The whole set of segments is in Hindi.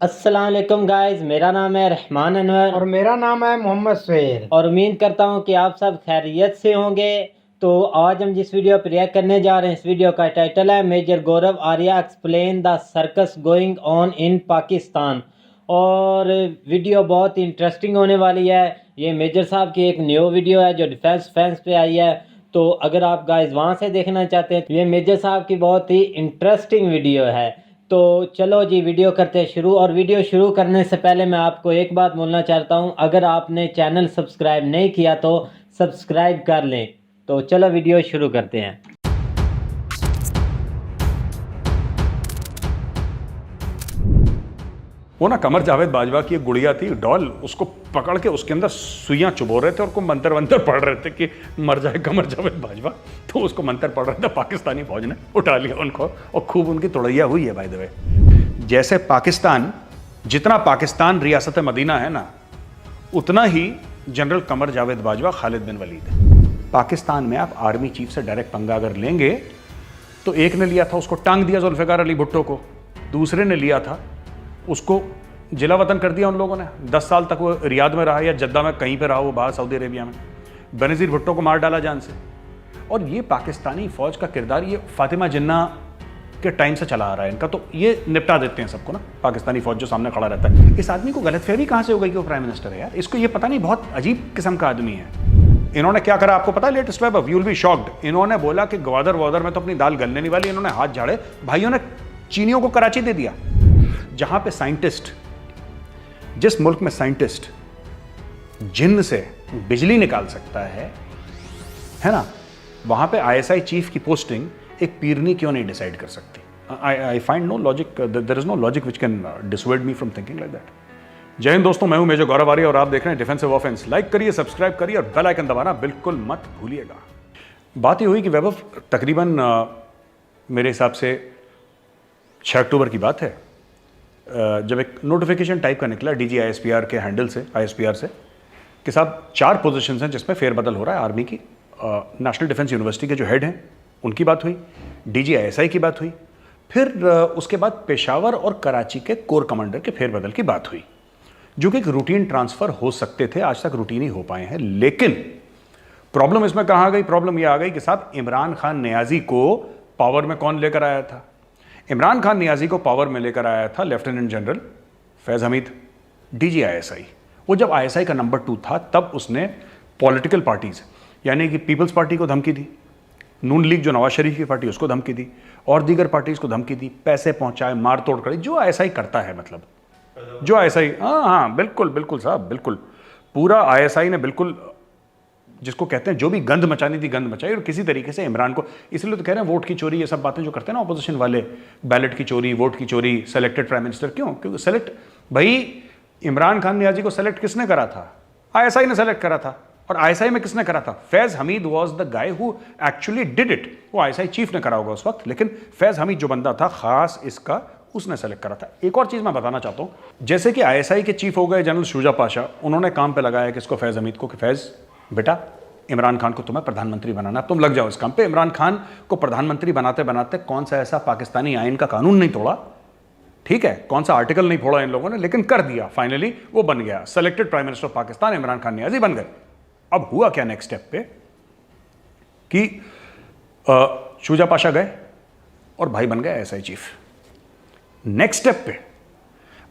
अस्सलाम वालेकुम गाइस, मेरा नाम है रहमान अनवर और मेरा नाम है मोहम्मद सुहेल। और उम्मीद करता हूं कि आप सब खैरियत से होंगे। तो आज हम जिस वीडियो पर रिएक्ट करने जा रहे हैं, इस वीडियो का टाइटल है major Gaurav Arya explain the circus going on in Pakistan. और वीडियो बहुत इंटरेस्टिंग होने वाली है। ये मेजर साहब की एक न्यू वीडियो है जो डिफेंस फैंस पे आई है। तो अगर आप गाइस वहाँ से देखना चाहते हैं तो ये मेजर साहब की बहुत ही इंटरेस्टिंग वीडियो है। तो चलो जी वीडियो करते हैं शुरू। और वीडियो शुरू करने से पहले मैं आपको एक बात बोलना चाहता हूं, अगर आपने चैनल सब्सक्राइब नहीं किया तो सब्सक्राइब कर लें। तो चलो वीडियो शुरू करते हैं। वो ना कमर जावेद बाजवा की एक गुड़िया थी डॉल, उसको पकड़ के उसके अंदर सुइयां चुबो रहे थे और को मंतर वंतर पढ़ रहे थे कि मर जाए कमर जावेद बाजवा। तो उसको मंतर पढ़ रहे थे, पाकिस्तानी फौज ने उठा लिया उनको और खूब उनकी तोड़ैया हुई है। बाय द वे, जैसे पाकिस्तान, जितना पाकिस्तान रियासत मदीना है ना, उतना ही जनरल कमर जावेद बाजवा खालिद बिन वलीद है। पाकिस्तान में आप आर्मी चीफ से डायरेक्ट पंगा अगर लेंगे तो एक ने लिया था, उसको टांग दिया जुल्फ़िकार अली भुट्टो को। दूसरे ने लिया था, उसको जिला वतन कर दिया उन लोगों ने। 10 साल तक वो रियाद में रहा या जद्दा में कहीं पे रहा, वो बाहर सऊदी अरेबिया में। बेनज़ीर भुट्टो को मार डाला जान से। और ये पाकिस्तानी फौज का किरदार ये फातिमा जिन्ना के टाइम से चला आ रहा है इनका। तो ये निपटा देते हैं सबको ना, पाकिस्तानी फौज जो सामने खड़ा रहता है। इस आदमी को गलतफहमी कहाँ से हो गई कि वो प्राइम मिनिस्टर है यार? इसको ये पता नहीं, बहुत अजीब किस्म का आदमी है। इन्होंने क्या करा आपको पता है? Latest web, you will be shocked. इन्होंने बोला कि ग्वादर वादर में तो अपनी दाल गलने नहीं वाली। इन्होंने हाथ झाड़े, भाइयों ने चीनियों को कराची दे दिया। जहां पे साइंटिस्ट, जिस मुल्क में साइंटिस्ट जिन्न से बिजली निकाल सकता है ना, वहां पे आईएसआई चीफ की पोस्टिंग एक पीरनी क्यों नहीं डिसाइड कर सकती? I find no logic, there is no logic which can dissuade me from thinking like that. जय हिंद दोस्तों, मैं हूं मेजर गौरव आर्या और आप देख रहे हैं डिफेंसिव ऑफेंस। लाइक करिए, सब्सक्राइब करिए और बेल आइकन दबाना बिल्कुल मत भूलिएगा। बात ये हुई कि वैभव, तकरीबन मेरे हिसाब से 6 अक्टूबर की बात है, जब एक नोटिफिकेशन टाइप का निकला डीजी आईएसपीआर के हैंडल से, आईएसपीआर से, कि साहब 4 पोजीशंस हैं जिसमें फेरबदल हो रहा है आर्मी की। नेशनल डिफेंस यूनिवर्सिटी के जो हेड हैं उनकी बात हुई, डीजी आईएसआई की बात हुई, फिर उसके बाद पेशावर और कराची के कोर कमांडर के फेरबदल की बात हुई, जो कि एक रूटीन ट्रांसफर हो सकते थे, आज तक रूटीन ही हो पाए हैं। लेकिन प्रॉब्लम इसमें कहाँ आ गई? प्रॉब्लम यह आ गई कि साहब इमरान खान नियाजी को पावर में कौन लेकर आया था? इमरान खान नियाजी को पावर में लेकर आया था लेफ्टिनेंट जनरल फैज़ हमीद, डीजी आईएसआई। वो जब आईएसआई का नंबर 2 था तब उसने पॉलिटिकल पार्टीज, यानी कि पीपल्स पार्टी को धमकी दी, नून लीग जो नवाज शरीफ की पार्टी उसको धमकी दी, और दीगर पार्टीज को धमकी दी, पैसे पहुंचाए, मार तोड़ करी, जो आईएसआई करता है। मतलब जो आईएसआई, हाँ बिल्कुल बिल्कुल साहब, बिल्कुल पूरा आईएसआई ने बिल्कुल, जिसको कहते हैं जो भी गंद मचानी थी गंद मचाई। और किसी तरीके से इमरान को, इसलिए तो कह रहे हैं वोट की चोरी, ये सब बातें जो करते हैं ना ऑपोजिशन वाले, बैलेट की चोरी, वोट की चोरी, सेलेक्टेड प्राइम मिनिस्टर। क्यों? क्योंकि सेलेक्ट, भाई इमरान खान नियाजी को सेलेक्ट किसने करा था? आईएसआई ने सेलेक्ट करा था। और आईएसआई में किसने करा था? Faiz Hameed was the guy who actually did it. वो आईएसआई चीफ ने करा होगा उस वक्त, लेकिन फैज़ हमीद जो बंदा था खास इसका, उसने सेलेक्ट करा था। एक और चीज मैं बताना चाहता हूं, जैसे कि आईएसआई के चीफ हो गए जनरल शुजा पाशा, उन्होंने काम पे लगाया किसको? फैज़ हमीद को, कि फैज़ बेटा इमरान खान को तुम्हें प्रधानमंत्री बनाना, तुम लग जाओ इस काम पे। इमरान खान को प्रधानमंत्री बनाते बनाते कौन सा ऐसा पाकिस्तानी आइन का कानून नहीं तोड़ा, ठीक है, कौन सा आर्टिकल नहीं फोड़ा इन लोगों ने, लेकिन कर दिया। फाइनली वो बन गया selected prime minister of Pakistan, Imran Khan Niazi बन गए। अब हुआ क्या नेक्स्ट स्टेप पे कि शुजा पाशा गए और भाई बन गए आईएसआई चीफ। नेक्स्ट स्टेप पे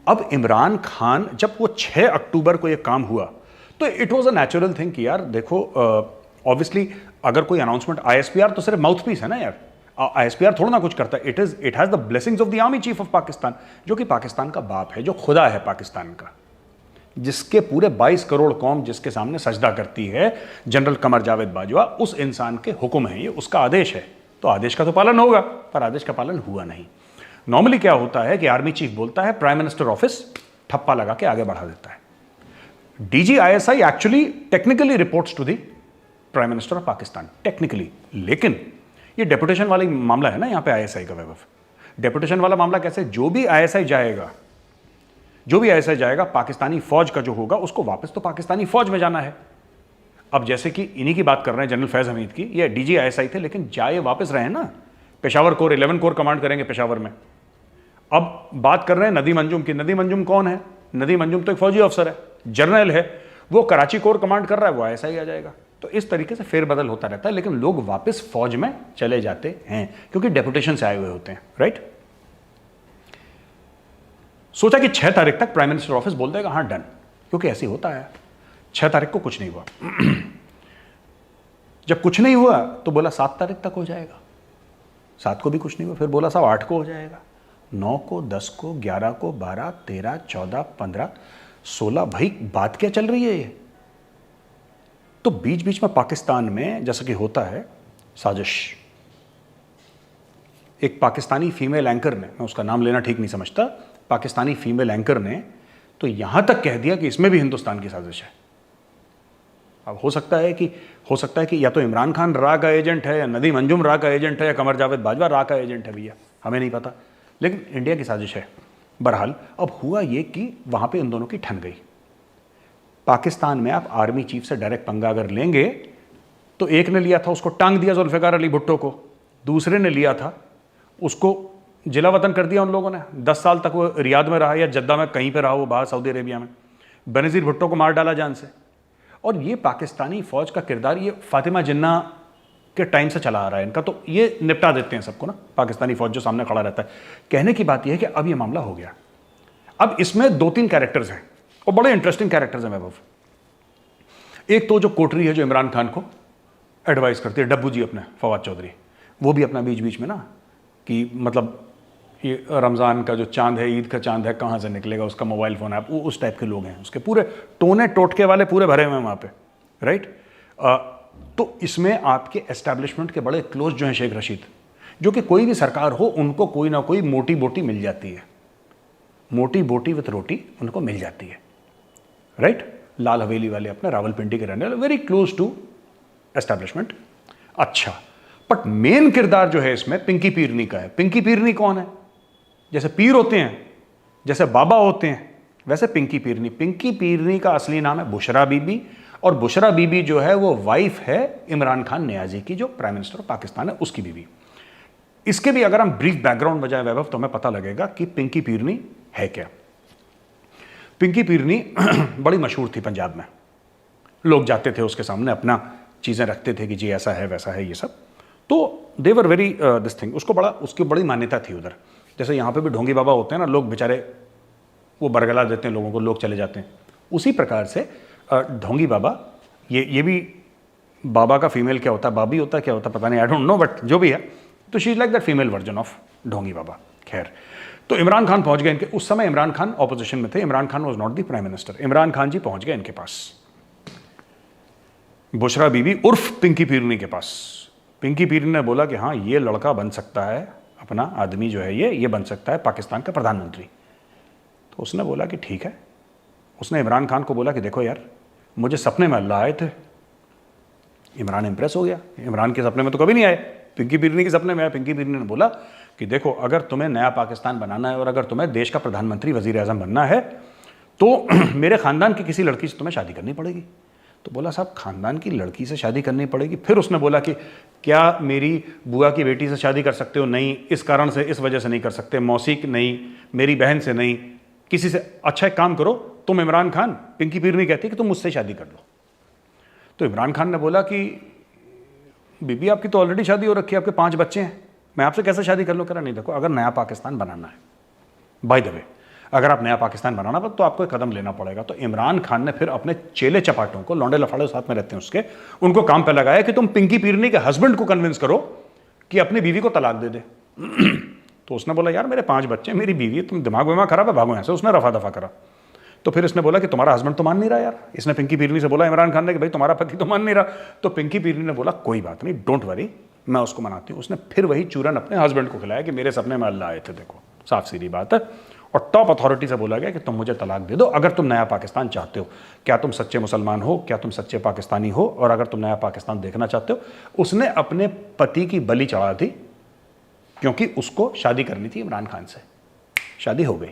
अब इमरान खान, जब वो 6 अक्टूबर को ये काम हुआ तो it was a natural thing कि यार देखो, ऑब्वियसली अगर कोई अनाउंसमेंट, आईएसपीआर तो सिर्फ माउथ पीस है ना यार, आईएसपीआर थोड़ा ना कुछ करता है। It has the blessings of the army chief of Pakistan, जो कि पाकिस्तान का बाप है, जो खुदा है पाकिस्तान का, जिसके पूरे 22 करोड़ कौम जिसके सामने सजदा करती है, जनरल कमर जावेद बाजवा, उस इंसान के हुक्म है, ये उसका आदेश है। तो आदेश का तो पालन होगा, पर आदेश का पालन हुआ नहीं। नॉर्मली क्या होता है कि आर्मी चीफ बोलता है, प्राइम मिनिस्टर ऑफिस ठप्पा लगा के आगे बढ़ा देता है। DG ISI actually technically reports to the prime minister of Pakistan, technically. लेकिन ये डेपुटेशन वाला मामला है ना यहाँ पे आईएसआई का। वैभव, डेपुटेशन वाला मामला कैसे? जो भी आईएसआई जाएगा, पाकिस्तानी फौज का जो होगा उसको वापस तो पाकिस्तानी फौज में जाना है। अब जैसे कि इन्हीं की बात कर रहे हैं, जनरल फैज़ हमीद की, ये DGISI थे, लेकिन जाए वापस रहे हैं ना, पेशावर कोर 11 कोर कमांड करेंगे पेशावर में। अब बात कर रहे हैं नदीम अंजुम की। नदीम अंजुम कौन है? नदीम अंजुम तो एक फौजी अफसर है, जर्नल है, वो कराची कोर कमांड कर रहा है, वो ISI आ जाएगा। तो इस तरीके से फेरबदल होता रहता है, लेकिन लोग वापस फौज में चले जाते हैं क्योंकि डेपुटेशन से आए हुए होते हैं, राइट। सोचा कि 6 तारीख तक प्राइम मिनिस्टर ऑफिस बोल देगा हाँ डन, क्योंकि ऐसे होता है। 6 तारीख को कुछ नहीं हुआ। जब कुछ नहीं हुआ तो बोला 7 तारीख तक हो जाएगा, 7 को भी कुछ नहीं हुआ, फिर बोला साहब 8 को हो जाएगा, 9 को, 10 को, 11 को, 12, 13, 14, 15, 16। भाई बात क्या चल रही है ये? तो बीच बीच में पाकिस्तान में जैसा कि होता है साजिश। एक पाकिस्तानी फीमेल एंकर ने, मैं उसका नाम लेना ठीक नहीं समझता, पाकिस्तानी फीमेल एंकर ने तो यहां तक कह दिया कि इसमें भी हिंदुस्तान की साजिश है। अब हो सकता है कि या तो इमरान खान रा का एजेंट है, या नदीम अंजुम रा का एजेंट है, या कमर जावेद बाजवा रा का एजेंट है, भैया हमें नहीं पता, लेकिन इंडिया की साजिश है। बहरहाल अब हुआ ये कि वहां पे इन दोनों की ठन गई। पाकिस्तान में आप आर्मी चीफ से डायरेक्ट पंगा अगर लेंगे तो एक ने लिया था, उसको टांग दिया जुल्फिकार अली भुट्टो को, दूसरे ने लिया था, उसको जिला वतन कर दिया उन लोगों ने। 10 साल तक वो रियाद में रहा या जद्दा में कहीं पे रहा, वो बाहर सऊदी अरेबिया में। बेनज़ीर भुट्टो को मार डाला जान से। और ये पाकिस्तानी फौज का किरदार ये फातिमा जिन्ना के टाइम से चला आ रहा है इनका, तो ये निपटा देते हैं सबको ना, पाकिस्तानी फौज जो सामने खड़ा रहता है। कहने की बात यह है कि अब ये मामला हो गया। अब इसमें 2-3 कैरेक्टर्स हैं और बड़े इंटरेस्टिंग कैरेक्टर्स हैं महबूब। एक तो जो कोटरी है जो इमरान खान को एडवाइस करती है, डब्बू जी अपने फवाद चौधरी, वो भी अपना बीच बीच में ना कि मतलब ये रमज़ान का जो चांद है, ईद का चांद है, कहाँ से निकलेगा, उसका मोबाइल फ़ोन ऐप, वो उस टाइप के लोग हैं। उसके पूरे टोने टोटके वाले पूरे भरे हुए हैं वहाँ पे, राइट। तो इसमें आपके एस्टैब्लिशमेंट के बड़े क्लोज जो हैं शेख रशीद, जो कि कोई भी सरकार हो उनको कोई ना कोई मोटी बोटी मिल जाती है, मोटी बोटी विथ रोटी उनको मिल जाती है, राइट। लाल हवेली वाले अपने रावलपिंडी के रहने वाले, वेरी क्लोज टू एस्टैब्लिशमेंट। अच्छा, बट मेन किरदार जो है इसमें पिंकी पीरनी का है। पिंकी पीरनी कौन है? जैसे पीर होते हैं, जैसे बाबा होते हैं, वैसे पिंकी पीरनी। पिंकी पीरनी का असली नाम है बुशरा बीबी, और बुशरा बीबी जो है वो वाइफ है इमरान खान नियाजी की, जो प्राइम मिनिस्टर ऑफ पाकिस्तान है, उसकी बीबी। इसके भी अगर हम ब्रीफ बैकग्राउंड बजाय वैभव तो हमें पता लगेगा कि पिंकी पीरनी है क्या। पिंकी पीरनी बड़ी मशहूर थी पंजाब में, लोग जाते थे उसके सामने, अपना चीज़ें रखते थे कि जी ऐसा है वैसा है ये सब, तो दे वर वेरी दिस थिंग। उसकी बड़ी मान्यता थी उधर। जैसे यहाँ पे भी ढोंगी बाबा होते हैं ना, लोग बेचारे वो बरगला देते हैं लोगों को, लोग चले जाते हैं, उसी प्रकार से ढोंगी बाबा, ये भी बाबा का फीमेल क्या होता है, बाबी होता है, क्या होता है पता नहीं, आई डोंट नो, बट जो भी है, तो she is like that female version of ढोंगी बाबा। खैर, तो इमरान खान पहुंच गए इनके, उस समय इमरान खान ऑपोजिशन में थे, Imran Khan was not the prime minister. Imran Khan ji पहुंच गए इनके पास, बुशरा बीबी उर्फ पिंकी पीरनी के पास। पिंकी पीरनी ने बोला कि हाँ ये लड़का बन सकता है, अपना आदमी जो है ये बन सकता है पाकिस्तान का प्रधानमंत्री। तो उसने बोला कि ठीक है। उसने इमरान खान को बोला कि देखो यार, मुझे सपने में अल्लाह आए थे। इमरान इंप्रेस हो गया, इमरान के सपने में तो कभी नहीं आए, पिंकी पीरनी के सपने में आए। पिंकी पीरनी ने बोला कि देखो, अगर तुम्हें नया पाकिस्तान बनाना है और अगर तुम्हें देश का प्रधानमंत्री वजीर आजम बनना है तो मेरे खानदान की किसी लड़की से तुम्हें शादी करनी पड़ेगी। तो बोला साहब खानदान की लड़की से शादी करनी पड़ेगी? फिर उसने बोला कि क्या मेरी बुआ की बेटी से शादी कर सकते हो? नहीं, इस कारण से, इस वजह से नहीं कर सकते। मौसी नहीं, मेरी बहन से नहीं, किसी से। अच्छा एक काम करो, तुम इमरान खान, पिंकी पीरनी कहती है कि तुम मुझसे शादी कर लो। तो इमरान खान ने बोला कि बीबी आपकी तो ऑलरेडी शादी हो रखी है, आपके 5 बच्चे हैं, मैं आपसे कैसे शादी कर लूँ? कह रहा नहीं, देखो अगर नया पाकिस्तान बनाना है, बाय द वे अगर आप नया पाकिस्तान बनाना हो तो आपको एक कदम लेना पड़ेगा। तो इमरान खान ने फिर अपने चेले चपाटों को, लौंडे लफाड़े साथ में रहते हैं उसके, उनको काम पे लगाया कि तुम पिंकी पीरनी के हस्बैंड को कन्विंस करो कि अपनी बीवी को तलाक दे दे। तो उसने बोला यार मेरे 5 बच्चे, मेरी बीवी, तुम दिमाग विमाग खराब है, भागो यहाँ से। उसने रफा दफा करा। तो फिर इसने बोला कि तुम्हारा हस्बैंड तो मान नहीं रहा यार। इसने पिंकी पीरनी से बोला इमरान खान ने कि भाई तुम्हारा पति तो मान नहीं रहा। तो पिंकी पीरनी ने बोला कोई बात नहीं, डोंट वरी, मैं उसको मनाती हूँ। उसने फिर वही चूरन अपने हस्बैंड को खिलाया कि मेरे सपने में अल्लाह आए थे, देखो साफ सीधी बात है। और टॉप अथॉरिटी से बोला गया कि तुम मुझे तलाक दे दो अगर तुम नया पाकिस्तान चाहते हो। क्या तुम सच्चे मुसलमान हो? क्या तुम सच्चे पाकिस्तानी हो? और अगर तुम नया पाकिस्तान देखना चाहते हो। उसने अपने पति की बलि चढ़ा दी क्योंकि उसको शादी करनी थी इमरान खान से। शादी हो गई।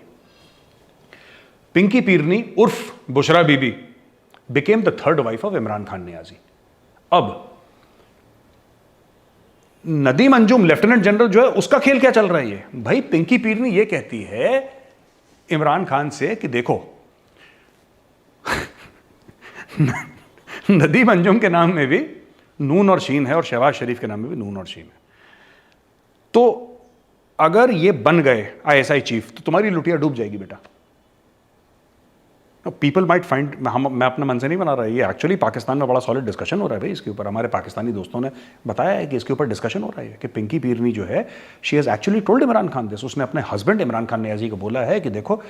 पिंकी पीरनी उर्फ Bushra Bibi became the 3rd wife of Imran Khan Niazi. अब नदीम अंजुम लेफ्टिनेंट जनरल जो है उसका खेल क्या चल रहा है? ये भाई पिंकी पीरनी ये कहती है इमरान खान से कि देखो नदीम अंजुम के नाम में भी नून और शीन है और शहबाज शरीफ के नाम में भी नून और शीन है, तो अगर ये बन गए आईएसआई चीफ तो तुम्हारी लुटिया डूब जाएगी बेटा। पीपल माइट फाइंड, मैं अपने मन से नहीं बना रहा, ये एक्चुअली पाकिस्तान में बड़ा सॉलिड डिस्कशन हो रहा है भाई इसके ऊपर। हमारे पाकिस्तानी दोस्तों ने बताया है कि इसके ऊपर डिस्कशन हो रहा है कि पिंकी पीरनी जो है she has actually told Imran Khan this. उसने अपने हस्बैंड इमरान खान नियाजी को बोला है कि देखो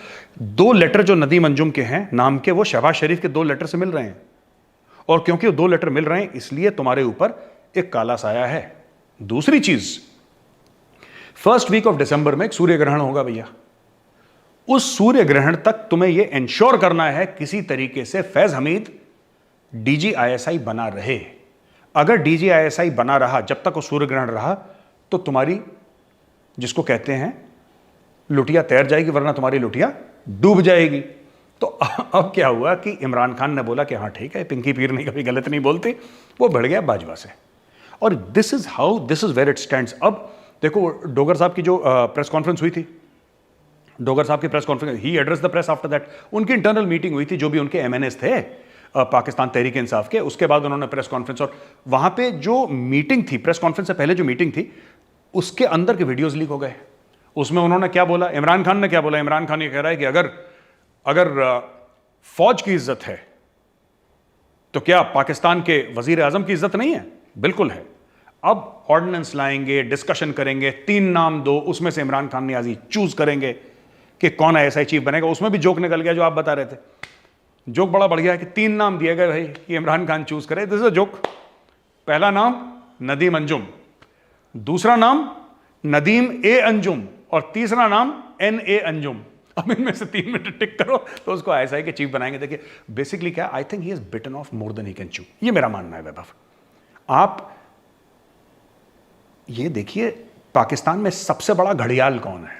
2 लेटर जो नदीम अंजुम के हैं नाम के, वो शहबाज शरीफ के 2 लेटर से मिल रहे हैं, और क्योंकि वो 2 लेटर मिल रहे हैं इसलिए तुम्हारे ऊपर एक काला साया है। दूसरी चीज, फर्स्ट वीक ऑफ दिसंबर में एक सूर्य ग्रहण होगा भैया, उस सूर्य ग्रहण तक तुम्हें यह इंश्योर करना है किसी तरीके से फैज हमीद डीजीआईएसआई बना रहे। अगर डीजीआईएसआई बना रहा जब तक वो सूर्य ग्रहण रहा तो तुम्हारी, जिसको कहते हैं, लुटिया तैर जाएगी, वरना तुम्हारी लुटिया डूब जाएगी। तो अब क्या हुआ कि इमरान खान ने बोला कि हाँ ठीक है, पिंकी पीरनी कभी गलत नहीं बोलती, वो बढ़ गया बाजवा से। और this is where it stands. अब देखो डोगर साहब की जो प्रेस कॉन्फ्रेंस हुई थी, डोगर साहब की press conference, he address the press after that. उनकी इंटरनल मीटिंग हुई थी, जो भी उनके एमएनएस थे पाकिस्तान तहरीक इंसाफ के, उसके बाद उन्होंने प्रेस कॉन्फ्रेंस, और वहां पे जो मीटिंग थी, प्रेस कॉन्फ्रेंस से पहले जो मीटिंग थी, उसके अंदर के वीडियोस लीक हो गए। उसमें उन्होंने क्या बोला, इमरान खान ने क्या बोला? इमरान खान ये कह रहा है कि अगर फौज की इज्जत है तो क्या पाकिस्तान के वजीर आजम की इज्जत नहीं है? बिल्कुल है। अब ऑर्डिनेंस लाएंगे, डिस्कशन करेंगे, 3 नाम दो, उसमें से इमरान खान नियाजी चूज करेंगे कि कौन आईएसआई चीफ बनेगा। उसमें भी जोक निकल गया जो आप बता रहे थे, जोक बड़ा बढ़ गया है कि 3 नाम दिए गए भाई कि इमरान खान चूज करे। This is a joke. पहला नाम नदीम अंजुम, दूसरा नाम नदीम ए अंजुम, और तीसरा नाम NA अंजुम। अब इनमें से 3 में टिक करो तो उसको आईएसआई के चीफ बनाएंगे। देखिए बेसिकली क्या, I think he is bitten off more than he can chew, ये मेरा मानना है वैभव। आप ये देखिए पाकिस्तान में सबसे बड़ा घड़ियाल कौन है?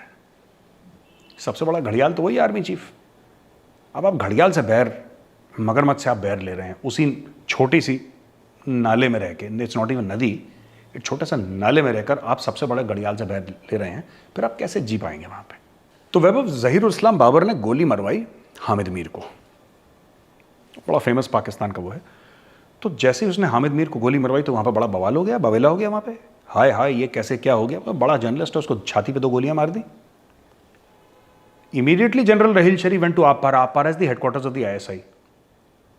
सबसे बड़ा घड़ियाल तो वही आर्मी चीफ। अब आप घड़ियाल से बैर, मगरमच्छ से आप बैर ले रहे हैं, उसी छोटी सी नाले में रह के, इट्स नॉट इवन नदी, एक छोटे सा नाले में रहकर आप सबसे बड़े घड़ियाल से बैर ले रहे हैं, फिर आप कैसे जी पाएंगे वहां पे? तो वैभव, ज़हीरुल इस्लाम बाबर ने गोली मरवाई हामिद मीर को, बड़ा फेमस पाकिस्तान का वो है। तो जैसे ही उसने हामिद मीर को गोली मरवाई तो वहां पर बड़ा बवाल हो गया, बवेला हो गया वहां पे, हाय हाय ये कैसे क्या हो गया? बड़ा जर्नलिस्ट है, उसको छाती पे 2 गोलियां मार दी। Immediately general Raheel Sharif went to Aabpara is the headquarters of the ISI,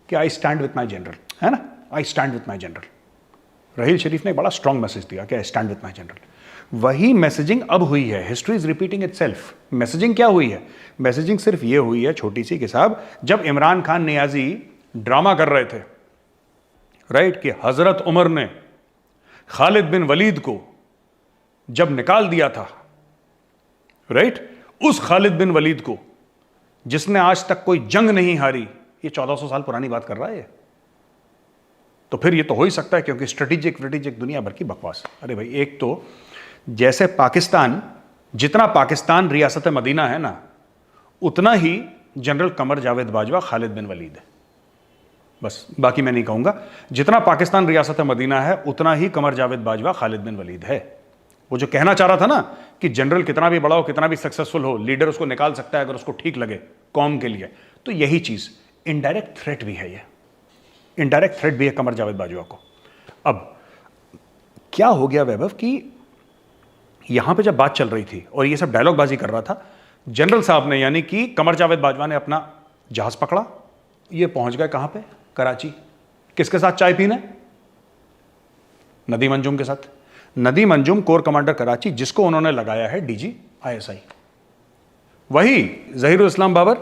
कि I stand with my general, है ना, I stand with my general. Raheel Sharif ने बड़ा स्ट्रॉन्ग मैसेज दिया कि I stand with my general. वही मैसेजिंग अब हुई है, history is repeating itself. Messaging क्या हुई है? मैसेजिंग सिर्फ ये हुई है छोटी सी कि साहब, जब इमरान खान नियाजी ड्रामा कर रहे थे, राइट, कि हजरत उमर ने खालिद बिन वलीद को जब निकाल दिया था, राइट, उस खालिद बिन वलीद को जिसने आज तक कोई जंग नहीं हारी, ये 1400 साल पुरानी बात कर रहा है। तो फिर ये तो हो ही सकता है, क्योंकि स्ट्रेटेजिक दुनिया भर की बकवास। अरे भाई, एक तो जैसे पाकिस्तान, जितना पाकिस्तान रियासत मदीना है ना, उतना ही जनरल कमर जावेद बाजवा खालिद बिन वलीद है। बस बाकी मैं नहीं कहूंगा। जितना पाकिस्तान रियासत मदीना है उतना ही कमर जावेद बाजवा खालिद बिन वलीद है। वो जो कहना चाह रहा था ना कि जनरल कितना भी बड़ा हो, कितना भी सक्सेसफुल हो, लीडर उसको निकाल सकता है अगर उसको ठीक लगे कौम के लिए। तो यही चीज इनडायरेक्ट थ्रेट भी है, ये इनडायरेक्ट थ्रेट भी है कमर जावेद बाजवा को। अब क्या हो गया वैभव कि यहां पे जब बात चल रही थी और ये सब डायलॉगबाजी कर रहा था, जनरल साहब ने, यानी कि कमर जावेद बाजवा ने अपना जहाज पकड़ा, ये पहुंच गए कहां पे? कराची। किसके साथ चाय पीने? नदीम अंजुम के साथ। नदीम अंजुम कोर कमांडर कराची, जिसको उन्होंने लगाया है डीजी आईएसआई, वही ज़हीरुल इस्लाम बाबर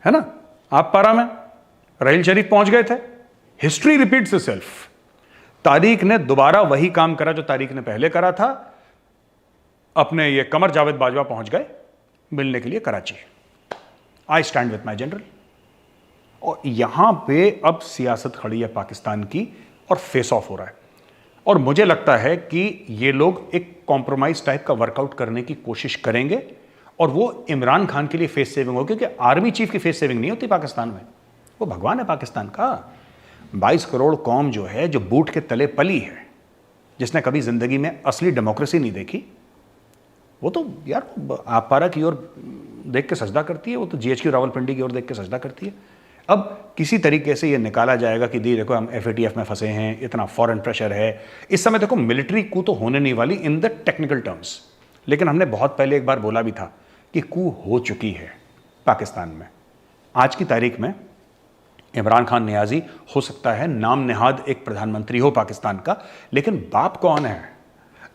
है ना। आप पारा में रहील शरीफ पहुंच गए थे। History repeats itself. तारीख ने दोबारा वही काम करा जो तारीख ने पहले करा था। अपने ये कमर जावेद बाजवा पहुंच गए मिलने के लिए कराची। आई स्टैंड विथ माई जनरल। और यहां पे अब सियासत खड़ी है पाकिस्तान की और फेस ऑफ हो रहा है। और मुझे लगता है कि ये लोग एक कॉम्प्रोमाइज टाइप का वर्कआउट करने की कोशिश करेंगे और वो इमरान खान के लिए फेस सेविंग होगी, क्योंकि आर्मी चीफ की फेस सेविंग नहीं होती पाकिस्तान में। वो भगवान है पाकिस्तान का। 22 करोड़ कौम जो है, जो बूट के तले पली है, जिसने कभी जिंदगी में असली डेमोक्रेसी नहीं देखी, वो तो यार आप पारा की ओर देख के सजदा करती है, वो तो जीएचक्यू रावलपिंडी की ओर देख के सजदा करती है। अब किसी तरीके से ये निकाला जाएगा कि दी देखो हम एफएटीएफ में फंसे हैं, इतना फॉरेन प्रेशर है। इस समय देखो मिलिट्री कू तो होने नहीं वाली इन द टेक्निकल टर्म्स, लेकिन हमने बहुत पहले एक बार बोला भी था कि कू हो चुकी है पाकिस्तान में। आज की तारीख में इमरान खान नियाजी हो सकता है नाम नेहाद एक प्रधानमंत्री हो पाकिस्तान का, लेकिन बाप कौन है,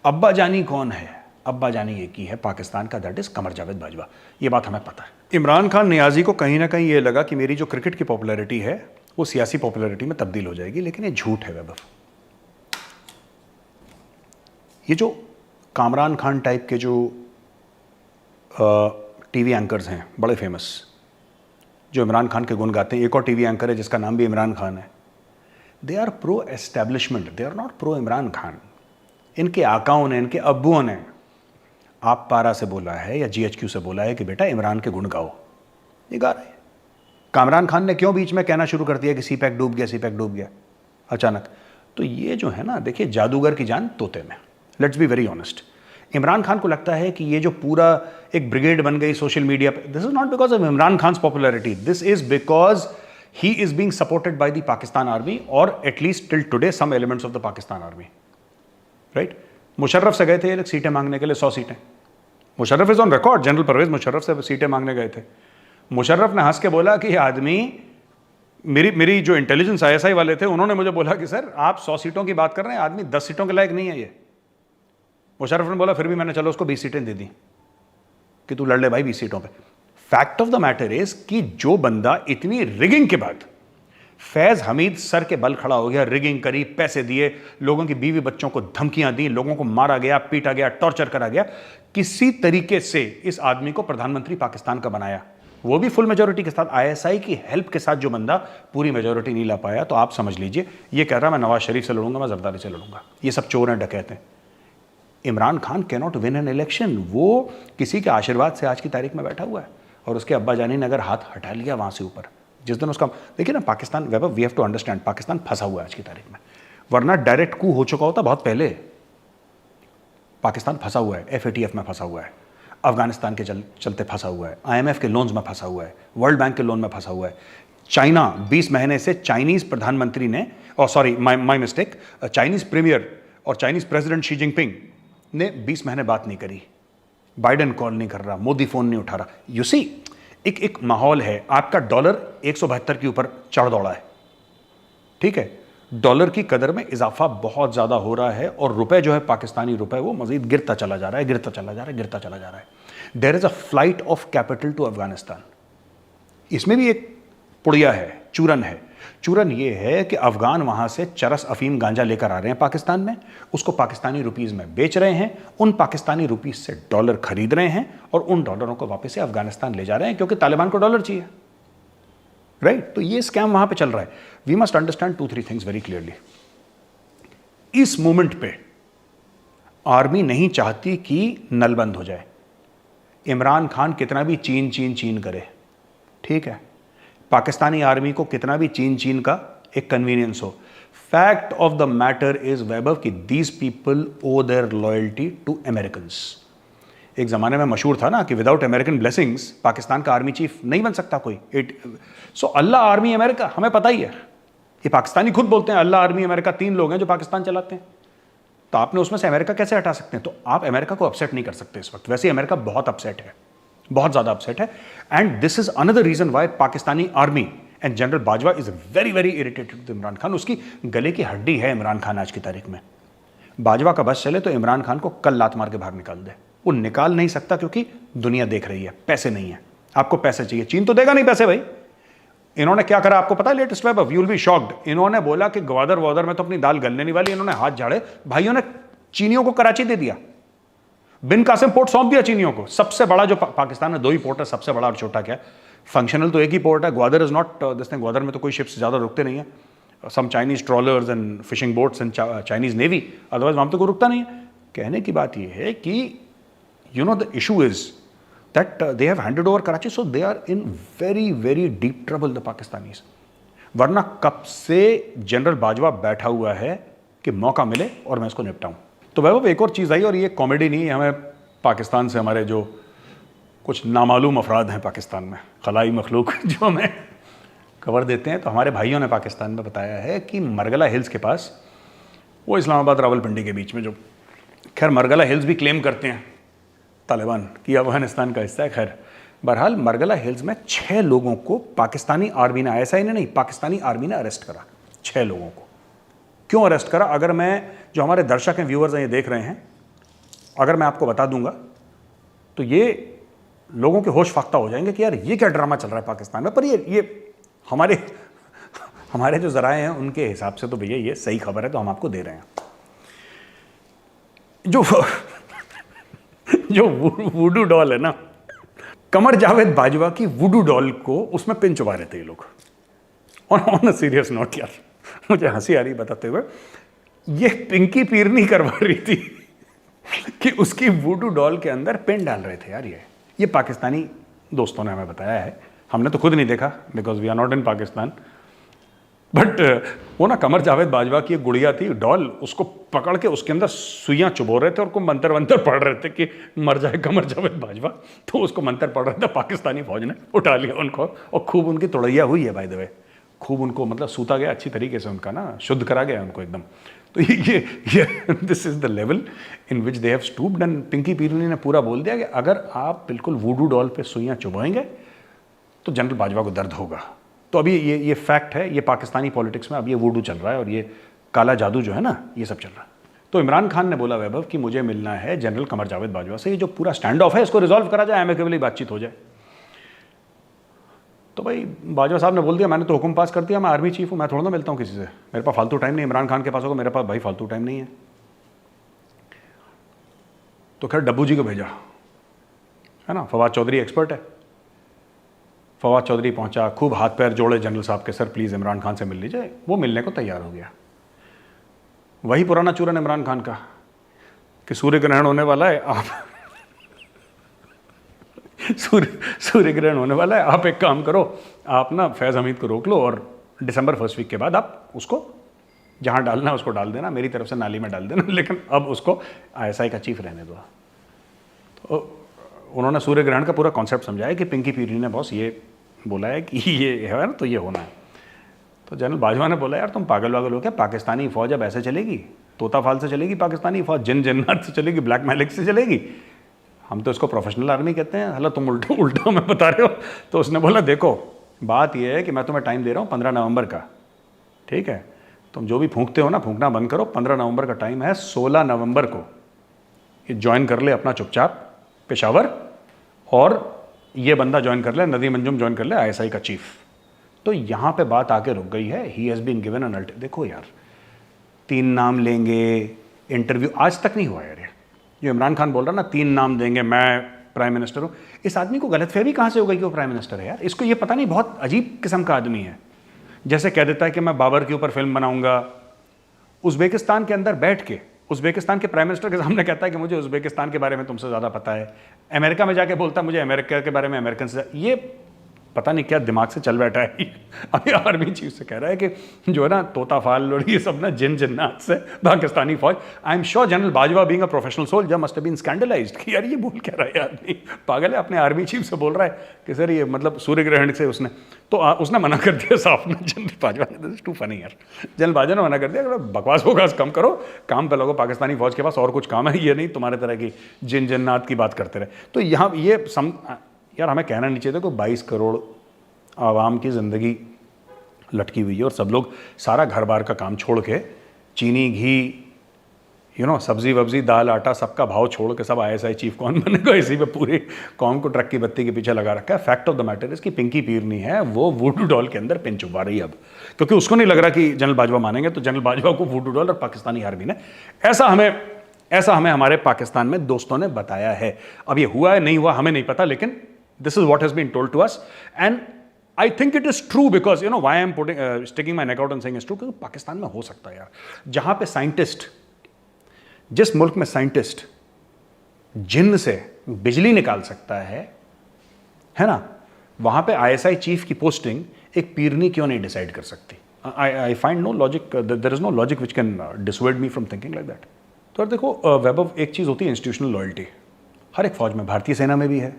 अब्बा जानी कौन है? अब्बा जानी एक ही है पाकिस्तान का, दैट इज कमर जावेद बाजवा। ये बात हमें पता है। इमरान खान नियाजी को कहीं ना कहीं ये लगा कि मेरी जो क्रिकेट की पॉपुलैरिटी है वो सियासी पॉपुलैरिटी में तब्दील हो जाएगी, लेकिन ये झूठ है वैभव। ये जो कामरान खान टाइप के जो टीवी एंकर्स हैं बड़े फेमस, जो इमरान खान के गुण गाते हैं, एक और टीवी एंकर है जिसका नाम भी इमरान खान है, they are pro establishment, they are not pro Imran Khan. इनके आकाओं ने, इनके अब्बुओं ने आप पारा से बोला है या जीएचक्यू से बोला है कि बेटा इमरान के गुण गाओ, ये गा रहे हैं। कामरान खान ने क्यों बीच में कहना शुरू कर दिया कि सीपैक डूब गया, सीपैक डूब गया अचानक? तो ये जो है ना, देखिए जादूगर की जान तोते में। Let's be very honest, Imran Khan को लगता है कि ये जो पूरा एक ब्रिगेड बन गई सोशल मीडिया पे, this is not because of Imran Khan's popularity, this is because he is being supported by the Pakistan army, और at least till today some elements of the Pakistan army, right. Musharraf से गए थे ये लोग सीटें मांगने के लिए, 100 सीटें। Musharraf is on record, general Pervez Musharraf से सीटें मांगने गए थे। मुशर्रफ ने हंस के बोला कि आदमी, मेरी जो इंटेलिजेंस आईएसआई वाले थे उन्होंने मुझे बोला कि सर आप 100 सीटों की बात कर रहे हैं, आदमी 10 सीटों के लायक नहीं है ये। मुशर्रफ ने बोला फिर भी मैंने चलो उसको 20 सीटें दे दी कि तू लड़ ले भाई 20 सीटों पे। Fact of the matter is कि जो बंदा इतनी रिगिंग के बाद, फैज हमीद सर के बल खड़ा हो गया, रिगिंग करी, पैसे दिए, लोगों की बीवी बच्चों को धमकियां दी, लोगों को मारा गया, पीटा गया, टॉर्चर करा गया, किसी तरीके से इस आदमी को प्रधानमंत्री पाकिस्तान का बनाया, वो भी फुल मेजोरिटी के साथ, आईएसआई की हेल्प के साथ। जो बंदा पूरी मेजोरिटी नहीं ला पाया, तो आप समझ लीजिए ये कह रहा मैं नवाज शरीफ से लड़ूंगा, मैं जरदारी से लड़ूंगा, ये सब चोर हैं, डकैत हैं। Imran Khan can not win an election, वो किसी के आशीर्वाद से आज की तारीख में बैठा हुआ है, और उसके अब्बा जानी ने अगर हाथ हटा लिया वहां से ऊपर, जिस दिन उसका, देखिए ना Pakistan, Vaibhav we have to understand, Pakistan फंसा हुआ है आज की तारीख में, वरना डायरेक्ट कू हो चुका होता बहुत पहले। पाकिस्तान फंसा हुआ है, एफएटीएफ में फंसा हुआ है, अफगानिस्तान के चलते फंसा हुआ है, आईएमएफ के लोन्स में फंसा हुआ है, वर्ल्ड बैंक के लोन में फंसा हुआ है। चाइना 20 महीने से चाइनीज प्रधानमंत्री ने, और sorry my mistake, Chinese premier और चाइनीज प्रेसिडेंट शी जिनपिंग ने 20 महीने बात नहीं करी, बाइडेन कॉल नहीं कर रहा, मोदी फोन नहीं उठा रहा। यू सी एक माहौल है, आपका डॉलर 172 के ऊपर चढ़ दौड़ा है, ठीक है, डॉलर की कदर में इजाफा बहुत ज्यादा हो रहा है, और रुपए जो है पाकिस्तानी रुपए वो मजीद गिरता चला जा रहा है, गिरता चला जा रहा है, गिरता चला जा रहा है। There is a flight of capital to Afghanistan. इसमें भी एक पुड़िया है, चूरन है। चूरन ये है कि अफगान वहां से चरस अफीम गांजा लेकर आ रहे हैं पाकिस्तान में, उसको पाकिस्तानी रुपीज में बेच रहे हैं, उन पाकिस्तानी रुपीज से डॉलर खरीद रहे हैं, और उन डॉलरों को वापस से अफगानिस्तान ले जा रहे हैं, क्योंकि तालिबान को डॉलर चाहिए, राइट। तो ये स्कैम वहां पे चल रहा है। We must understand 2-3 things very clearly. इस मोमेंट पे आर्मी नहीं चाहती कि नल बंद हो जाए, इमरान खान कितना भी चीन चीन चीन करे, ठीक है, पाकिस्तानी आर्मी को कितना भी चीन चीन का एक कन्वीनियंस हो, fact of the matter is Vaibhav कि these people owe their loyalty to Americans. एक जमाने में मशहूर था ना कि विदाउट अमेरिकन ब्लेसिंग्स पाकिस्तान का आर्मी चीफ नहीं बन सकता कोई। सो अल्लाह आर्मी अमेरिका, हमें पता ही है, ये पाकिस्तानी खुद बोलते हैं अल्लाह आर्मी अमेरिका, 3 लोग हैं जो पाकिस्तान चलाते हैं, तो आपने उसमें से अमेरिका कैसे हटा सकते हैं? तो आप अमेरिका को अपसेट नहीं कर सकते इस वक्त। वैसे अमेरिका बहुत अपसेट है, बहुत ज्यादा अपसेट है, and this is another reason why Pakistani army and general Bajwa is very very irritated with Imran Khan. उसकी गले की हड्डी है इमरान खान आज की तारीख में। बाजवा का बस चले तो इमरान खान को कल लात मार के बाहर निकाल दे, वो निकाल नहीं सकता क्योंकि दुनिया देख रही है, पैसे नहीं है, आपको पैसे चाहिए, चीन तो देगा नहीं पैसे भाई। इन्होंने क्या करा आपको पता है? Latest web, you will be shocked. इन्होंने बोला कि ग्वादर वादर में तो अपनी दाल गलने नहीं वाली, इन्होंने हाथ झाड़े, भाइयों ने चीनियों को कराची दे दिया, बिन कासिम पोर्ट सौंप दिया चीनियों को। सबसे बड़ा जो पाकिस्तान में 2 ही पोर्ट है, सबसे बड़ा और छोटा क्या, फंक्शनल तो एक ही पोर्ट है, Gwadar is not this thing. Gwadar में तो कोई शिप्स ज्यादा रुकते नहीं है, some Chinese trawlers and fishing boats and Chinese navy, otherwise वहां तो कोई रुकता नहीं है। कहने की बात यह है कि you know the issue is that they have handed over Karachi, so they are in very very deep trouble, the Pakistanis. वरना कब से जनरल बाजवा बैठा हुआ है कि मौका मिले और मैं इसको निपटाऊं। तो वैभव एक और चीज़ आई, और ये कॉमेडी नहीं है, हमें पाकिस्तान से हमारे जो कुछ नामालूम अफराद हैं पाकिस्तान में, खलाई मखलूक जो हमें खबर देते हैं, तो हमारे भाइयों ने पाकिस्तान में बताया है कि मरगला हिल्स के पास, वो इस्लामाबाद रावलपिंडी के बीच में, जो खैर मरगला हिल्स भी क्लेम करते हैं तालिबान कि अफगानिस्तान का हिस्सा है। खैर बहरहाल मरगला हिल्स में 6 लोगों को पाकिस्तानी आर्मी ने, ISI ने नहीं, पाकिस्तानी आर्मी ने अरेस्ट करा। 6 लोगों को क्यों अरेस्ट करा? अगर मैं, जो हमारे दर्शक हैं, व्यूअर्स हैं, ये देख रहे हैं, अगर मैं आपको बता दूंगा तो ये लोगों के होश फाख्ता हो जाएंगे कि यार ये क्या ड्रामा चल रहा है पाकिस्तान में। पर ये हमारे जो जराए हैं उनके हिसाब से तो भैया ये सही खबर है, तो हम आपको दे रहे हैं। जो वुडू डॉल है ना, कमर जावेद बाजवा की वुडू डॉल को उसमें पिन चुबा रहे थे ये लोग। और ऑन अ सीरियस नोट यार, मुझे हंसी आ रही बताते हुए, ये पिंकी पीरनी करवा रही थी कि उसकी वुडू डॉल के अंदर पिन डाल रहे थे यार। ये पाकिस्तानी दोस्तों ने हमें बताया है, हमने तो खुद नहीं देखा because we are not in Pakistan. But वो ना कमर जावेद बाजवा की एक गुड़िया थी डॉल, उसको पकड़ के उसके अंदर सुइयां चुबो रहे थे और को मंतर वंतर पढ़ रहे थे कि मर जाए कमर जावेद बाजवा। तो उसको मंतर पढ़ रहे थे, पाकिस्तानी फौज ने उठा लिया उनको और खूब उनकी तोड़ैया हुई है बाय द वे, खूब उनको मतलब सूता गया अच्छी तरीके से, उनका ना शुद्ध करा गया उनको एकदम। तो ये this is the level in which they have stooped. And Pinki Pirni ने पूरा बोल दिया कि अगर आप बिल्कुल वुडू डॉल पे सुइयां चुभाएंगे तो जनरल बाजवा को दर्द होगा। तो अभी ये फैक्ट है, ये पाकिस्तानी पॉलिटिक्स में अब ये वुडू चल रहा है और ये काला जादू जो है ना, ये सब चल रहा है। तो इमरान खान ने बोला वैभव कि मुझे मिलना है जनरल कमर जावेद बाजवा से, ये जो पूरा स्टैंड ऑफ है इसको रिजॉल्व करा जाए, एमिकेबली बातचीत हो जाए। तो भाई बाजवा साहब ने बोल दिया मैंने तो हुक्म पास कर दिया, मैं आर्मी चीफ हूँ, मैं थोड़ा ना मिलता हूँ किसी से, मेरे पास फालतू टाइम नहीं। इमरान खान के पास होगा, मेरे पास भाई फालतू टाइम नहीं है। तो खैर डब्बू जी को भेजा है ना, फवाद चौधरी एक्सपर्ट है। फवाद चौधरी पहुंचा, खूब हाथ पैर जोड़े जनरल साहब के, सर प्लीज़ इमरान खान से मिल लीजिए। वो मिलने को तैयार हो गया। वही पुराना चूरन इमरान खान का कि सूर्य ग्रहण होने वाला है, आप सूर्य ग्रहण होने वाला है, आप एक काम करो, आप ना फैज़ हमीद को रोक लो और दिसंबर फर्स्ट वीक के बाद आप उसको जहाँ डालना है उसको डाल देना, मेरी तरफ से नाली में डाल देना, लेकिन अब उसको ISI का चीफ रहने दो। तो उन्होंने सूर्य ग्रहण का पूरा कॉन्सेप्ट समझाया कि पिंकी पीरनी ने बॉस ये बोला है कि ये है ना, तो ये होना है। तो जनरल बाजवा ने बोला यार तुम पागल वागल हो क्या, पाकिस्तानी फौज अब ऐसे चलेगी, तोता फाल से चलेगी पाकिस्तानी फौज, जिन जन्नत से चलेगी, ब्लैक मैजिक से चलेगी? हम तो इसको प्रोफेशनल आर्मी कहते हैं। हला तुम उल्टा मैं बता रहे हो। तो उसने बोला देखो बात यह है कि मैं तुम्हें टाइम दे रहा हूँ 15 नवंबर का, ठीक है, तुम जो भी फूंकते हो ना फूंकना बंद करो, 15 नवंबर का टाइम है, 16 नवंबर को ये ज्वाइन कर ले अपना चुपचाप पेशावर, और ये बंदा ज्वाइन कर ले, नदीम अंजुम ज्वाइन कर ले ISI का चीफ। तो यहाँ पे बात आके रुक गई है। He has been given an ultimatum. देखो यार 3 नाम लेंगे, इंटरव्यू आज तक नहीं हुआ यार। जो इमरान खान बोल रहा ना 3 नाम देंगे, मैं प्राइम मिनिस्टर हूँ, इस आदमी को गलतफहमी कहाँ से हो गई कि वो प्राइम मिनिस्टर है यार? इसको ये पता नहीं, बहुत अजीब किस्म का आदमी है। जैसे कह देता है कि मैं बाबर के ऊपर फिल्म बनाऊंगा, उज़्बेकिस्तान के अंदर बैठ के उज़्बेकिस्तान के प्राइम मिनिस्टर के सामने कहता है कि मुझे उज़्बेकिस्तान के बारे में तुमसे ज़्यादा पता है। अमेरिका में जाके बोलता है मुझे अमेरिका के बारे में अमेरिकन से, ये पता नहीं क्या दिमाग से चल बैठा है। अभी आर्मी चीफ से कह रहा है कि जो है ना तोता फाल और ये सब ना जिन जिन्नात से पाकिस्तानी फौज। I am sure general Bajwa being a professional soldier must have been scandalised कि यार ये बोल क्या रहा है आदमी, पागल है। अपने आर्मी चीफ से बोल रहा है कि सर ये मतलब सूर्य ग्रहण से उसने उसने मना कर दिया साफ ना, जनरल बाजवा ने। दिस इज टू फनी यार। जनरल बाजवा ने मना कर दिया, बकवास वकवास कम करो, काम पे लगो, पाकिस्तानी फौज के पास और कुछ काम है, ये नहीं तुम्हारे तरह की जिन जिन्नात की बात करते रहे। तो यहाँ ये यार हमें कहना नहीं चाहिए था कि 22 करोड़ आवाम की ज़िंदगी लटकी हुई है और सब लोग सारा घर बार का काम छोड़ के, चीनी घी सब्जी वब्जी दाल आटा सबका भाव छोड़ के सब ISI चीफ कौन बनेगा, इसी पे पूरी कौम को ट्रक की बत्ती के पीछे लगा रखा है। Fact of the matter is कि पिंकी पीरनी है वो वुडू डॉल के अंदर पिन चुबा रही है अब, क्योंकि उसको नहीं लग रहा कि जनरल बाजवा मानेंगे। तो जनरल बाजवा को वुडू डॉल और पाकिस्तानी आर्मी ने ऐसा हमें हमारे पाकिस्तान में दोस्तों ने बताया है। अब ये हुआ है नहीं हुआ हमें नहीं पता, लेकिन this is what has been told to us and I think it is true because why I am sticking my neck out and saying it's true, क्योंकि पाकिस्तान में हो सकता है यार, जहां पे साइंटिस्ट, जिस मुल्क में साइंटिस्ट जिन्न से बिजली निकाल सकता है ना, वहां पे ISI चीफ की पोस्टिंग एक पीरनी क्यों नहीं डिसाइड कर सकती? I find no logic, there is no logic which can dissuade me from thinking like that. तो देखो वैभव, एक चीज़ होती है इंस्टीट्यूशनल लॉयल्टी, हर एक फौज में, भारतीय सेना में भी है,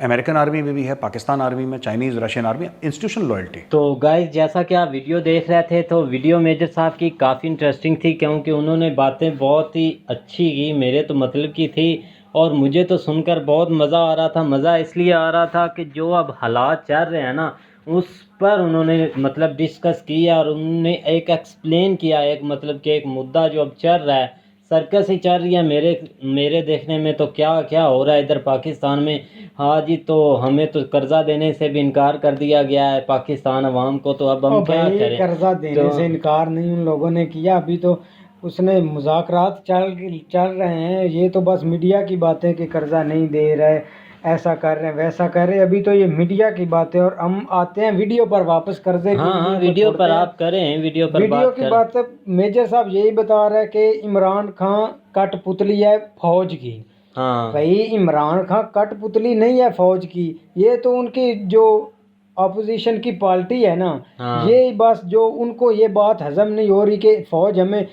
अमेरिकन आर्मी में भी है, पाकिस्तान आर्मी में, Chinese Russian army, institutional loyalty. तो गाइस, जैसा कि आप वीडियो देख रहे थे, तो वीडियो मेजर साहब की काफ़ी इंटरेस्टिंग थी, क्योंकि उन्होंने बातें बहुत ही अच्छी की, मेरे तो मतलब की थी, और मुझे तो सुनकर बहुत मज़ा आ रहा था। मज़ा इसलिए आ रहा था कि जो अब हालात चल रहे हैं ना, उस पर उन्होंने मतलब डिस्कस किया, और उन्होंने एक एक्सप्लेन किया, एक मतलब कि एक मुद्दा जो अब चल रहा है, सर्कस ही चल रही है मेरे देखने में। तो क्या क्या हो रहा है इधर पाकिस्तान में। हाँ जी, तो हमें तो कर्जा देने से भी इनकार कर दिया गया है पाकिस्तान अवाम को, तो अब हम क्या भाई, करें। कर्जा देने तो से इनकार नहीं उन लोगों ने किया, अभी तो उसने मुज़ाकरात चल रहे हैं। ये तो बस मीडिया की बातें कि कर्जा नहीं दे रहे, ऐसा कर रहे हैं, वैसा कर रहे हैं। अभी तो ये मीडिया की बातें, और हम आते हैं वीडियो पर वापस, कर्जे की हाँ हाँ, वीडियो को वीडियो छोड़ते पर हैं। आप करें, वीडियो पर वीडियो बात की कर। बात है, मेजर साहब यही बता रहे हैं कि इमरान खान कठपुतली है फौज की। हाँ भाई, इमरान खान कठपुतली नहीं है फौज की, ये तो उनकी जो अपोजिशन की पार्टी है ना, हाँ ये बस जो उनको ये बात हजम नहीं हो रही कि फौज हमें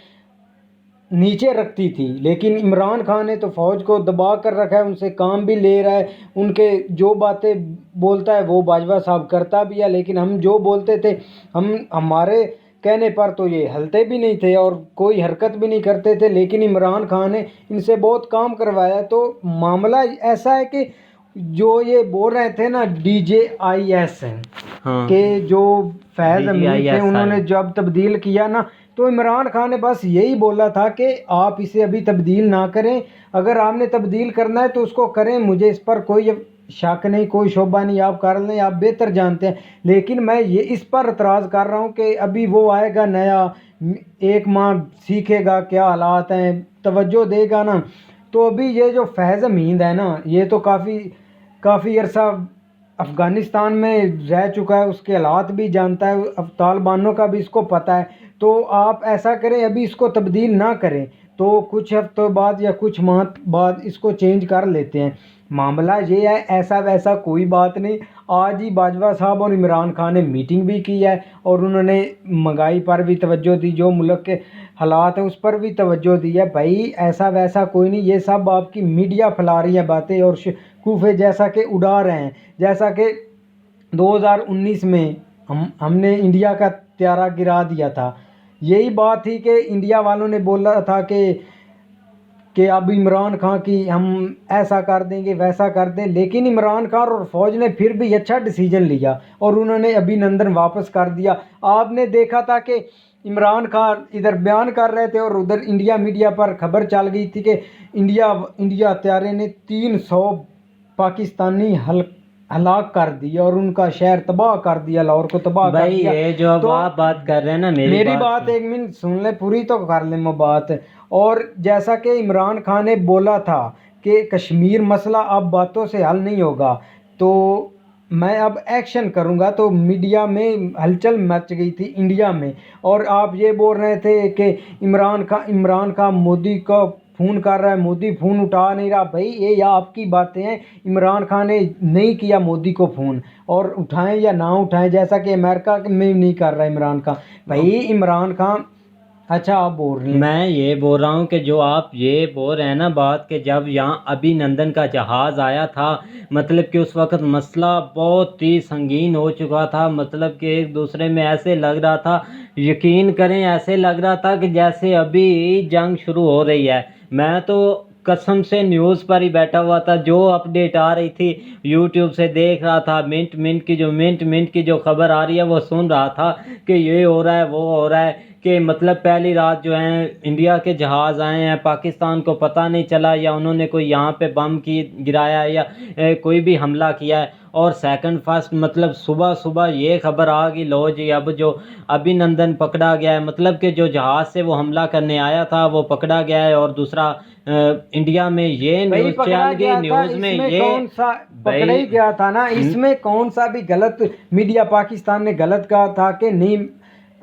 नीचे रखती थी, लेकिन इमरान खान ने तो फौज को दबा कर रखा है, उनसे काम भी ले रहा है, उनके जो बातें बोलता है वो बाजवा साहब करता भी है। लेकिन हम जो बोलते थे, हमारे कहने पर तो ये हलते भी नहीं थे और कोई हरकत भी नहीं करते थे, लेकिन इमरान खान ने इनसे बहुत काम करवाया। तो मामला ऐसा है कि जो ये बोल रहे थे ना DJIS हाँ, के जो फैज़ अमीन थे, DJIS उन्होंने जब तब्दील किया ना, तो इमरान खान ने बस यही बोला था कि आप इसे अभी तब्दील ना करें, अगर आपने तब्दील करना है तो उसको करें, मुझे इस पर कोई शक नहीं, कोई शोभा नहीं, आप कर लें, आप बेहतर जानते हैं। लेकिन मैं ये इस पर एतराज़ कर रहा हूँ कि अभी वो आएगा नया, एक माह सीखेगा क्या हालात हैं, तवज्जो देगा ना। तो अभी ये जो फैज़ अमीन है ना, ये तो काफ़ी अरसा अफ़गानिस्तान में रह चुका है, उसके हालात भी जानता है, अब तालिबानों का भी इसको पता है। तो आप ऐसा करें, अभी इसको तब्दील ना करें, तो कुछ हफ्तों बाद या कुछ माह बाद इसको चेंज कर लेते हैं। मामला ये है, ऐसा वैसा कोई बात नहीं। आज ही बाजवा साहब और इमरान खान ने मीटिंग भी की है, और उन्होंने महंगाई पर भी तवज्जो दी, जो मुल्क के हालात हैं उस पर भी तवज्जो दी है। भाई, ऐसा वैसा कोई नहीं, ये सब आपकी मीडिया फैला रही है बातें, और कूफे जैसा कि उड़ा रहे हैं। जैसा कि 2019 में हमने इंडिया का त्यारा गिरा दिया था, यही बात थी कि इंडिया वालों ने बोला था कि अब इमरान खान की हम ऐसा कर देंगे, वैसा कर दें, लेकिन इमरान खान और फौज ने फिर भी अच्छा डिसीजन लिया और उन्होंने अभिनंदन वापस कर दिया। आपने देखा था कि इमरान खान इधर बयान कर रहे थे और उधर इंडिया मीडिया पर खबर चल गई थी कि इंडिया हत्यारे ने 300 पाकिस्तानी हलाक कर दिया और उनका शहर तबाह कर दिया, लाहौर को तबाह कर भाई दिया। ये जो अब तो आप बात कर रहे हैं ना, मेरी बात एक मिनट सुन ले, पूरी तो कर ले मैं बात। और जैसा कि इमरान खान ने बोला था कि कश्मीर मसला अब बातों से हल नहीं होगा, तो मैं अब एक्शन करूंगा, तो मीडिया में हलचल मच गई थी इंडिया में। और आप ये बोल रहे थे कि इमरान खान मोदी को फ़ोन कर रहा है, मोदी फ़ोन उठा नहीं रहा। भाई, ये या आपकी बातें हैं, इमरान खान ने नहीं किया मोदी को फ़ोन, और उठाएं या ना उठाएं, जैसा कि अमेरिका में नहीं कर रहा इमरान खान। भाई, इमरान खान, अच्छा आप बोल रहे हैं। मैं ये बोल रहा हूँ कि जो आप ये बोल रहे हैं ना बात, कि जब यहाँ अभिनंदन का जहाज़ आया था, मतलब कि उस वक्त मसला बहुत ही संगीन हो चुका था, मतलब कि एक दूसरे में ऐसे लग रहा था, यकीन करें ऐसे लग रहा था कि जैसे अभी जंग शुरू हो रही है। मैं तो कसम से न्यूज़ पर ही बैठा हुआ था, जो अपडेट आ रही थी यूट्यूब से देख रहा था, मिनट मिनट की जो खबर आ रही है वो सुन रहा था कि ये हो रहा है, वो हो रहा है। कि मतलब पहली रात जो है इंडिया के जहाज़ आए हैं, पाकिस्तान को पता नहीं चला, या उन्होंने कोई यहाँ पे बम की गिराया, या कोई भी हमला किया है। और सेकंड फर्स्ट मतलब सुबह सुबह ये खबर आ गई, लो जी अब जो अभिनंदन पकड़ा गया है, मतलब कि जो जहाज़ से वो हमला करने आया था वो पकड़ा गया है। और दूसरा इंडिया में ये भाई, न्यूज़ पकड़ा चल गया गई, था, न्यूज़ में इसमें ये कौन सा पकड़ा ही गया था ना, इसमें कौन सा भी गलत मीडिया पाकिस्तान ने गलत कहा था कि नहीं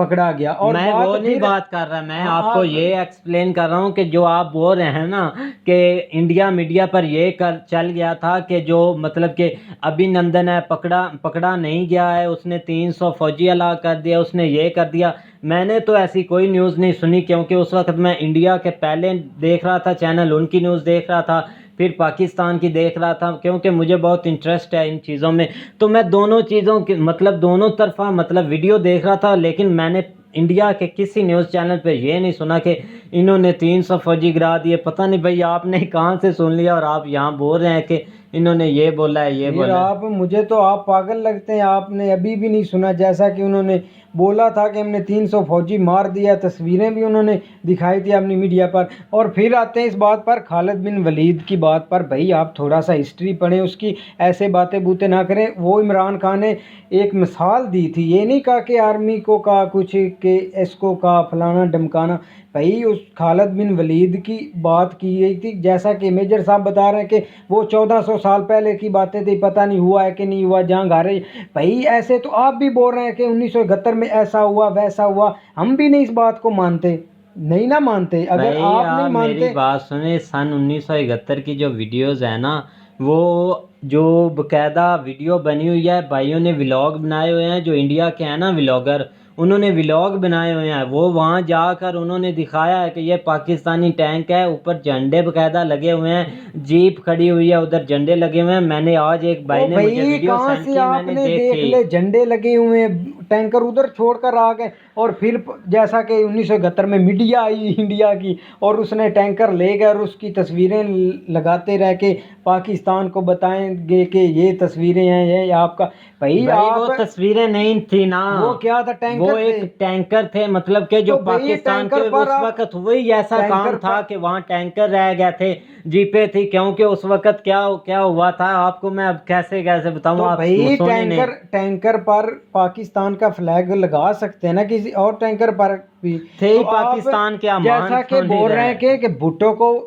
पकड़ा गया। और मैं वो नहीं बात कर रहा, मैं आपको ये एक्सप्लेन कर रहा हूँ कि जो आप बोल रहे हैं ना कि इंडिया मीडिया पर ये चल गया था कि जो मतलब कि अभिनंदन है पकड़ा नहीं गया है, उसने 300 फौजी हलाक कर दिया, उसने ये कर दिया। मैंने तो ऐसी कोई न्यूज़ नहीं सुनी, क्योंकि उस वक्त मैं इंडिया के पहले देख रहा था चैनल, उनकी न्यूज़ देख रहा था, फिर पाकिस्तान की देख रहा था, क्योंकि मुझे बहुत इंटरेस्ट है इन चीज़ों में। तो मैं दोनों चीज़ों की मतलब दोनों तरफा मतलब वीडियो देख रहा था, लेकिन मैंने इंडिया के किसी न्यूज़ चैनल पे ये नहीं सुना कि इन्होंने 300 फौजी गिरा दिए। पता नहीं भाई आपने कहाँ से सुन लिया और आप यहाँ बोल रहे हैं कि इन्होंने ये बोला है, ये बोला है। आप मुझे तो आप पागल लगते हैं, आपने अभी भी नहीं सुना। जैसा कि उन्होंने बोला था कि हमने 300 फौजी मार दिया, तस्वीरें भी उन्होंने दिखाई थी अपनी मीडिया पर। और फिर आते हैं इस बात पर, खालिद बिन वलीद की बात पर। भाई आप थोड़ा सा हिस्ट्री पढ़ें उसकी, ऐसे बातें बूते ना करें। वो इमरान खान ने एक मिसाल दी थी, ये नहीं कहा कि आर्मी को कहा कुछ कि इसको कहा फलाना डमकाना। भाई उस खालिद बिन वलीद की बात की गई थी, जैसा कि मेजर साहब बता रहे हैं कि वो 1400 साल पहले की बातें थी, पता नहीं हुआ है कि नहीं हुआ जहाँ गारे। भाई ऐसे तो आप भी बोल रहे हैं कि 1971 में ऐसा हुआ वैसा हुआ, हम भी नहीं इस बात को मानते, नहीं ना मानते। अगर आप नहीं मानते, मेरी बात सुने, सन 1971 की जो वीडियोस है ना, वो जो बकायदा वीडियो बनी हुई है, भाइयों ने व्लॉग बनाए हुए हैं, जो इंडिया के हैं ना व्लॉगर, उन्होंने व्लॉग बनाए हुए हैं। वो वहाँ जाकर उन्होंने दिखाया है कि ये पाकिस्तानी टैंक है, ऊपर झंडे बकायदा लगे हुए हैं, जीप खड़ी हुई है, उधर झंडे लगे हुए हैं। मैंने आज एक भाई ने मुझे वीडियो सेंड की, मैंने आपने देख देखी। ले झंडे लगे हुए हैं, टैंकर उधर छोड़कर आ गए। और फिर जैसा कि 1971 में मीडिया आई इंडिया की और उसने टैंकर ले गए और उसकी तस्वीरें लगाते रह के पाकिस्तान को बताएंगे कि ये तस्वीरें हैं, ये आपका। भाई वो तस्वीरें नहीं थी ना, वो क्या था, टैंकर वो एक टैंकर थे, मतलब कि जो तो भाई पाकिस्तान के टैंकर पर उस वक्त वही ऐसा काम था कि वहाँ टैंकर रह गए थे, जीपे थी, क्योंकि उस वक्त क्या क्या हुआ था आपको मैं अब कैसे कैसे बताऊँ। तो आप भाई सुने नहीं। टैंकर पर पाकिस्तान का फ्लैग लगा सकते हैं ना, किसी और टैंकर पर भी थे तो पाकिस्तान के अमान, जैसा कि बोल रहे हैं कि भुट्टो को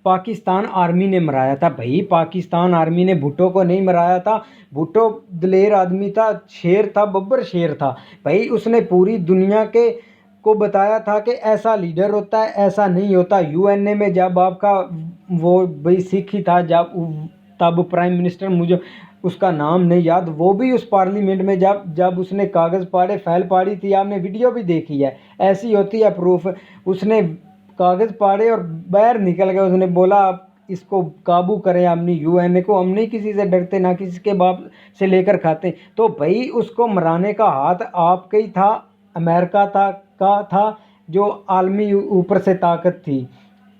पाकिस्तान आर्मी ने मराया था। भाई पाकिस्तान आर्मी ने भुट्टो को नहीं मराया था। भुट्टो दिलेर आदमी था, शेर था, बब्बर शेर था। भाई उसने पूरी दुनिया के को बताया था कि ऐसा लीडर होता है, ऐसा नहीं होता। यूएनए में जब आपका वो भाई सिख ही था, जब तब प्राइम मिनिस्टर, मुझे उसका नाम नहीं याद, वो भी उस पार्लियामेंट में जब उसने कागज़ पाड़े, फाइल पाड़ी थी, आपने वीडियो भी देखी है, ऐसी होती है प्रूफ। उसने कागज़ पाड़े और बाहर निकल गए, उसने बोला आप इसको काबू करें अपनी यूएनए को, हम नहीं किसी से डरते, ना किसी के बाप से लेकर खाते। तो भाई उसको मराने का हाथ आपका ही था, अमेरिका था जो आलमी ऊपर से ताकत थी।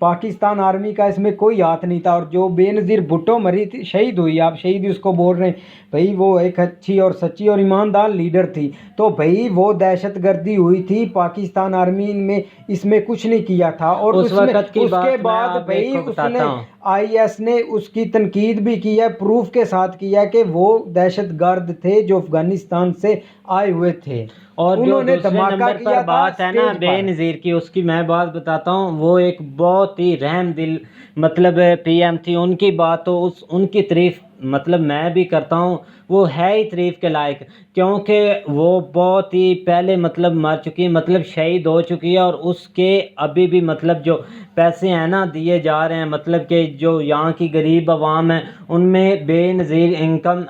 पाकिस्तान आर्मी का इसमें कोई हाथ नहीं था। और जो बेनज़ीर भुट्टो मरी थी, शहीद हुई, आप शहीद उसको बोल रहे हैं, भाई वो एक अच्छी और सच्ची और ईमानदार लीडर थी। तो भाई वो दहशतगर्दी हुई थी, पाकिस्तान आर्मी में इसमें कुछ नहीं किया था। और उस वक्त की उसके बाद भाई उसने आईएस ने उसकी तनकीद भी की है, प्रूफ के साथ किया कि वो दहशतगर्द थे जो अफगानिस्तान से आए हुए थे। और उन्होंने दूसरे धमाका नंबर किया पर बात है ना बेनज़ीर की, उसकी मैं बात बताता हूँ। वो एक बहुत ही रहम दिल मतलब पीएम थी। उनकी बात तो उनकी तारीफ मतलब मैं भी करता हूँ, वो है ही तारीफ के लायक, क्योंकि वो बहुत ही पहले मतलब मर चुकी, मतलब शहीद हो चुकी है। और उसके अभी भी मतलब जो पैसे हैं ना दिए जा रहे हैं, मतलब कि जो यहाँ की गरीब आवाम है उनमें बेनज़ीर इनकम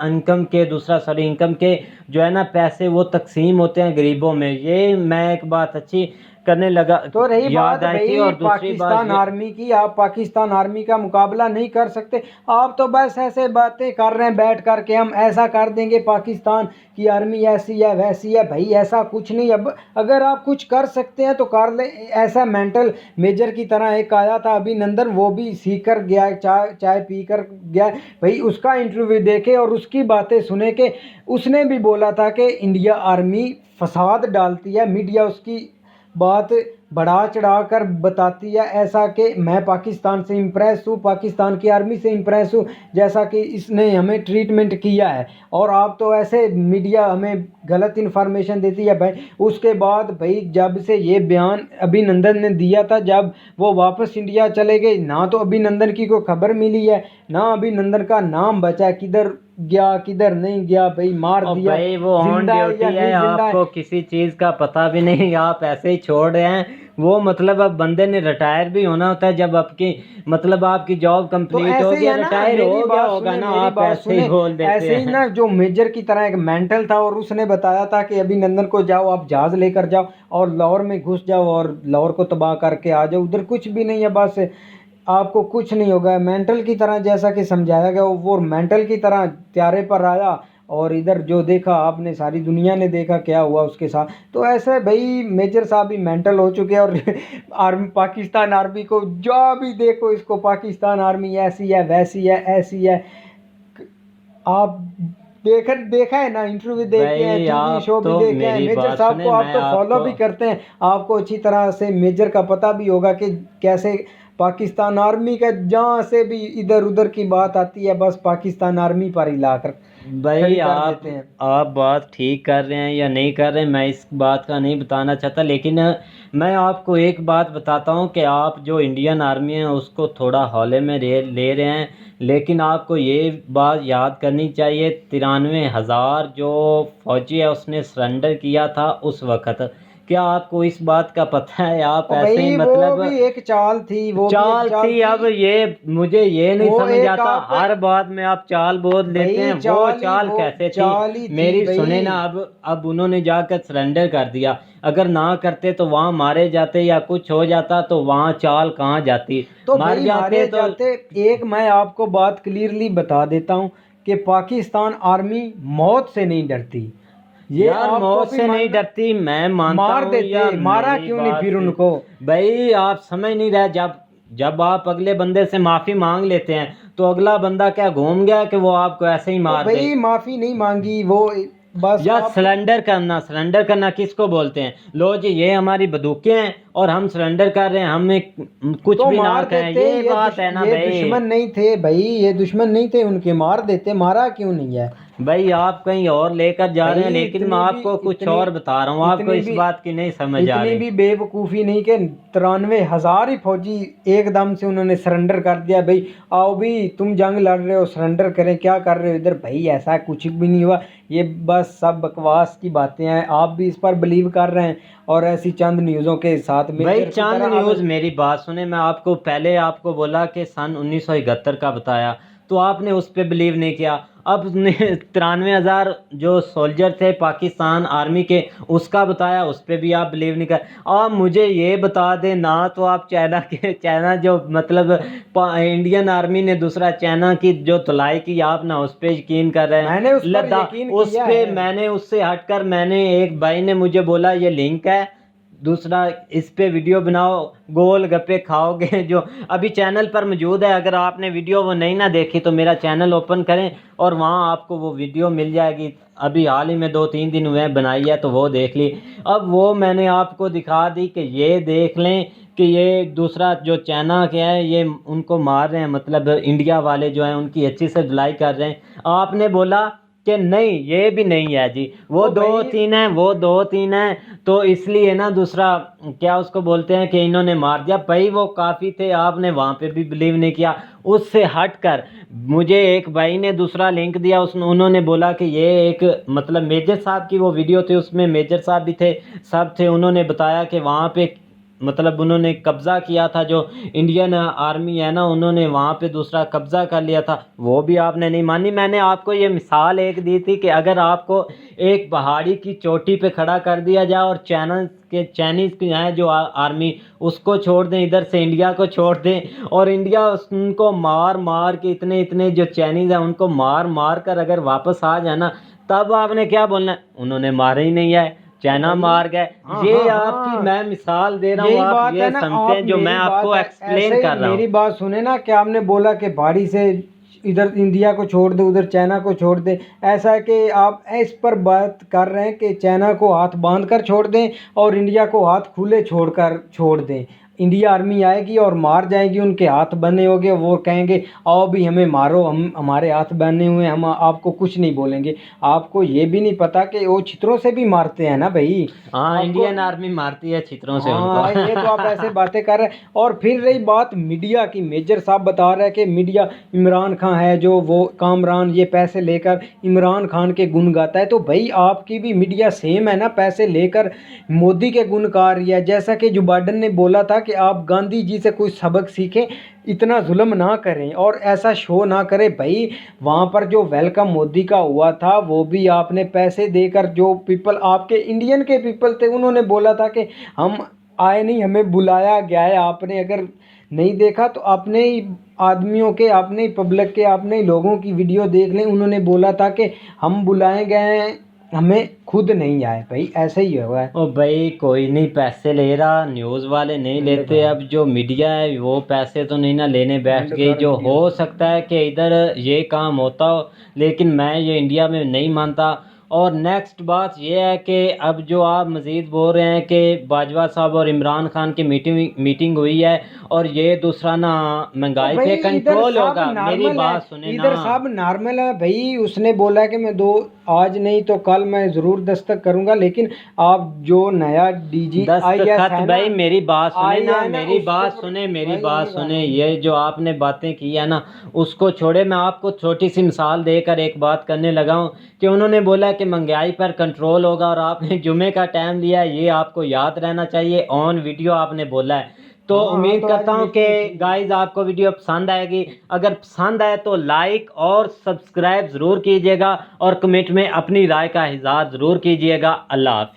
के इनकम के जो है ना पैसे वो तकसीम होते हैं गरीबों में। ये मैं एक बात अच्छी करने लगा तो रही याद बात आई थी। भाई और दूसरी पाकिस्तान बात आर्मी की, आप पाकिस्तान आर्मी का मुकाबला नहीं कर सकते। आप तो बस ऐसे बातें कर रहे हैं बैठ कर के, हम ऐसा कर देंगे, पाकिस्तान की आर्मी ऐसी है वैसी है। भाई ऐसा कुछ नहीं। अब अगर आप कुछ कर सकते हैं तो कर ले। ऐसा मेंटल मेजर की तरह एक आया था अभिनंदन, वो भी सीख कर गया, चाय पी कर गया। भाई उसका इंटरव्यू देखे और उसकी बातें सुने के उसने भी बोला था कि इंडिया आर्मी फसाद डालती है, मीडिया उसकी बात बढ़ा चढ़ा कर बताती है, ऐसा कि मैं पाकिस्तान से इम्प्रेस हूँ, पाकिस्तान की आर्मी से इम्प्रेस हूँ, जैसा कि इसने हमें ट्रीटमेंट किया है। और आप तो ऐसे मीडिया हमें गलत इन्फॉर्मेशन देती है भाई। उसके बाद भाई जब से ये बयान अभिनंदन ने दिया था, जब वो वापस इंडिया चले गए, ना तो अभिनंदन की कोई खबर मिली है, ना अभिनंदन का नाम बचा, किधर गया किधर नहीं गया भाई, मार और दिया, भाई वो ऑन जिंदा है ड्यूटी या है, नहीं जिंदा है। आपको किसी चीज का पता भी नहीं, आप ऐसे ही छोड़ रहे हैं। वो मतलब अब बंदे ने रिटायर भी होना होता है, जब आपकी मतलब आपकी जॉब तो कंप्लीट हो ऐसे ही गया, है ना, रिटायर मेरी हो गया बात होगा सुने, ना, मेरी आप बात ऐसे ही सुने, बोल देते ऐसे ही हैं। ना जो मेजर की तरह एक मेंटल था, और उसने बताया था कि अभिनंदन को जाओ आप जहाज लेकर जाओ और लाहौर में घुस जाओ और लाहौर को तबाह करके आ जाओ, उधर कुछ भी नहीं है, बस आपको कुछ नहीं होगा। मेंटल की तरह जैसा कि समझाया गया, वो मेंटल की तरह त्यारे पर आया, और इधर जो देखा आपने, सारी दुनिया ने देखा क्या हुआ उसके साथ। तो ऐसे भाई मेजर साहब भी मेंटल हो चुके हैं, और आर्मी, पाकिस्तान आर्मी को जो भी देखो, इसको पाकिस्तान आर्मी ऐसी है वैसी है ऐसी है। आप देखा है ना, इंटरव्यू देखे हैं, भाई टीवी आप शो भी तो देखे हैं, मेरी मेजर बात साहब को सुने, आप मैं तो फॉलो आपको भी करते हैं, आपको अच्छी तरह से मेजर का पता भी होगा कि कैसे पाकिस्तान आर्मी का जहाँ से भी इधर उधर की बात आती है, बस पाकिस्तान आर्मी पर ही लाकर भाई खड़ी कर देते हैं। आप बात ठीक कर रहे हैं या नहीं कर रहे हैं, मैं इस बात का नहीं बताना चाहता, लेकिन मैं आपको एक बात बताता हूँ कि आप जो इंडियन आर्मी है उसको थोड़ा हौले में ले रहे हैं, लेकिन आपको ये बात याद करनी चाहिए, 93,000 जो फौजी है उसने सरेंडर किया था उस वक्त। क्या आपको इस बात का पता है? आप और ऐसे ही भाई वो मतलब भी एक चाल थी, वो भी एक चाल चाल थी। अब थी। ये मुझे ये नहीं वो समझ एक आता, आप, हर बात में आप चाल बोल लेते हैं, भाई वो चाल ही, चाल वो कैसे थी? चाल ही थी मेरी सुने भाई। ना, अब उन्होंने जाकर सरेंडर कर दिया, अगर ना करते तो वहां मारे जाते या कुछ हो जाता तो वहां चाल कहाँ जाती, तो मर भाई जाते मारे तो। जाते, एक मैं आपको बात क्लियरली बता देता हूँ कि पाकिस्तान आर्मी मौत से नहीं डरती, ये यार आपको मौत भी से नहीं मानना। डरती, मैं मानता मार हूँ, या देते, मारा मेरी क्यों नहीं बात फिर से उनको? भाई आप समझ नहीं रहे, जब जब आप अगले बंदे से माफी मांग लेते हैं तो अगला बंदा क्या घूम गया कि वो आपको ऐसे ही तो मार दे? भाई माफी नहीं मांगी वो, बस या आप। सरेंडर करना, सरेंडर करना किसको बोलते हैं? लो जी ये हमारी बंदूकें हैं और हम सरेंडर कर रहे हैं, हमें कुछ तो भी ना मार कहें, देते, ये बात है ना ये भाई। दुश्मन नहीं थे भाई, ये दुश्मन नहीं थे उनके, मार देते, मारा क्यों नहीं है? भाई आप कहीं और लेकर जा रहे हैं, भाई लेकिन मैं आपको कुछ और बता रहा हूँ, आपको इतनी इस भी बात की नहीं समझ आ इतनी रही। भी बेवकूफ़ी नहीं कि 93,000 ही फौजी एकदम से उन्होंने सरेंडर कर दिया। भाई आओ भी, तुम जंग लड़ रहे हो, सरेंडर करें, क्या कर रहे हो इधर? भाई ऐसा कुछ भी नहीं हुआ, ये बस सब बकवास की बातें हैं, आप भी इस पर बिलीव कर रहे हैं, और ऐसी चंद न्यूज़ों के साथ भाई मेजर की चांद तरह न्यूज़, मेरी बात सुने, मैं आपको पहले आपको बोला कि सन 1971 का बताया, तो आपने उस पर बिलीव नहीं किया। अब 93,000 जो सोल्जर थे पाकिस्तान आर्मी के, उसका बताया, उस पर भी आप बिलीव नहीं कर। आप मुझे ये बता दें ना, तो आप चाइना के, चाइना जो मतलब इंडियन आर्मी ने दूसरा चाइना की जो धुलाई की, आप ना उस पर यकीन कर रहे हैं। मैंने उस पर लद्दाख, यकीन उस किया पे है। मैंने उससे हटकर, मैंने एक भाई ने मुझे बोला ये लिंक है, दूसरा इस पे वीडियो बनाओ, गोल गप्पे खाओगे, जो अभी चैनल पर मौजूद है, अगर आपने वीडियो वो नहीं ना देखी तो मेरा चैनल ओपन करें और वहाँ आपको वो वीडियो मिल जाएगी, अभी हाल ही में 2-3 दिन हुए बनाई है, तो वो देख ली। अब वो मैंने आपको दिखा दी कि ये देख लें कि ये दूसरा जो चाइना के है, ये उनको मार रहे हैं, मतलब इंडिया वाले जो हैं उनकी अच्छी से धुलाई कर रहे हैं। आपने बोला कि नहीं ये भी नहीं है जी, वो तो दो भाई तीन है, वो 2-3 है, तो इसलिए ना दूसरा क्या उसको बोलते हैं कि इन्होंने मार दिया। भाई वो काफ़ी थे, आपने वहाँ पे भी बिलीव नहीं किया। उससे हट कर मुझे एक भाई ने दूसरा लिंक दिया, उन्होंने बोला कि ये एक मतलब मेजर साहब की वो वीडियो थी, उसमें मेजर साहब भी थे, सब थे, उन्होंने बताया कि वहाँ पे मतलब उन्होंने कब्ज़ा किया था, जो इंडियन आर्मी है ना, उन्होंने वहाँ पे दूसरा कब्ज़ा कर लिया था, वो भी आपने नहीं मानी। मैंने आपको ये मिसाल एक दी थी कि अगर आपको एक पहाड़ी की चोटी पे खड़ा कर दिया जाए और चाइनीज़ के हैं जो आर्मी, उसको छोड़ दें, इधर से इंडिया को छोड़ दें, और इंडिया उनको मार मार के, इतने इतने जो चाइनीज़ हैं उनको मार मार कर अगर वापस आ जाए ना, तब आपने क्या बोलना है? उन्होंने मारे ही नहीं है, चाइना भाई, मार गए। हाँ ये हाँ आपकी हाँ, मैं मिसाल दे रहा हूँ, यही आप बात है ये ना। समझते आप हैं जो मैं मेरी आपको बात एक्सप्लेन ऐसे ही कर रहा मेरी हूँ। बात सुने ना, कि आपने बोला कि पहाड़ी से इधर इंडिया को छोड़ दे, उधर चाइना को छोड़ दे। ऐसा है कि आप इस पर बात कर रहे हैं कि चाइना को हाथ बांध कर छोड़ दें और इंडिया को हाथ खुले छोड़ दें। इंडिया आर्मी आएगी और मार जाएगी, उनके हाथ बने होंगे, वो कहेंगे आओ भी हमें मारो, हम हमारे हाथ बने हुए हैं, हम आपको कुछ नहीं बोलेंगे। आपको ये भी नहीं पता कि वो छितरों से भी मारते हैं ना भाई। हाँ, इंडियन आर्मी मारती है छितरों से हाँ, उनको। ये तो आप ऐसे बातें कर रहे हैं। और फिर रही बात मीडिया की, मेजर साहब बता रहे हैं कि मीडिया, इमरान खान है जो, वो कामरान ये पैसे लेकर इमरान खान के गुण गाता है, तो भाई आपकी भी मीडिया सेम है ना, पैसे लेकर मोदी के गुण गा रही है। जैसा कि जो बाइडन ने बोला था कि आप गांधी जी से कुछ सबक सीखें, इतना जुल्म ना करें और ऐसा शो ना करें। भाई वहाँ पर जो वेलकम मोदी का हुआ था वो भी आपने पैसे देकर, जो पीपल आपके इंडियन के पीपल थे उन्होंने बोला था कि हम आए नहीं, हमें बुलाया गया है। आपने अगर नहीं देखा तो अपने ही आदमियों के, अपने ही पब्लिक के, अपने ही लोगों की वीडियो देख लें, उन्होंने बोला था कि हम बुलाए गए हैं, हमें खुद नहीं आए। भाई ऐसा ही हुआ है। ओ भाई कोई नहीं पैसे ले रहा, न्यूज़ वाले नहीं लेते। अब जो मीडिया है वो पैसे तो नहीं ना लेने बैठ गई। जो हो सकता है कि इधर ये काम होता हो, लेकिन मैं ये इंडिया में नहीं मानता। और नेक्स्ट बात ये है कि अब जो आप मज़ीद बोल रहे हैं कि बाजवा साहब और इमरान खान की मीटिंग हुई है और ये दूसरा ना महंगाई पे कंट्रोल होगा। मेरी बात सुने ना, इधर सब नॉर्मल है भाई। उसने बोला है कि मैं आज नहीं तो कल मैं ज़रूर दस्तक करूंगा, लेकिन आप जो नया डीजी दस्तखत भाई मेरी बात सुने ना, मेरी बात उसको सुने, मेरी बात सुने। ये जो आपने बातें की है ना उसको छोड़े। मैं आपको छोटी सी मिसाल देकर एक बात करने लगा हूँ कि उन्होंने बोला कि महंगाई पर कंट्रोल होगा और आपने जुमे का टाइम लिया, ये आपको याद रहना चाहिए। ऑन वीडियो आपने बोला है। तो उम्मीद करता हूँ कि गाइस आपको वीडियो पसंद आएगी। अगर पसंद आए तो लाइक और सब्सक्राइब ज़रूर कीजिएगा और कमेंट में अपनी राय का इज़हार ज़रूर कीजिएगा। अल्लाह हाफ़िज़।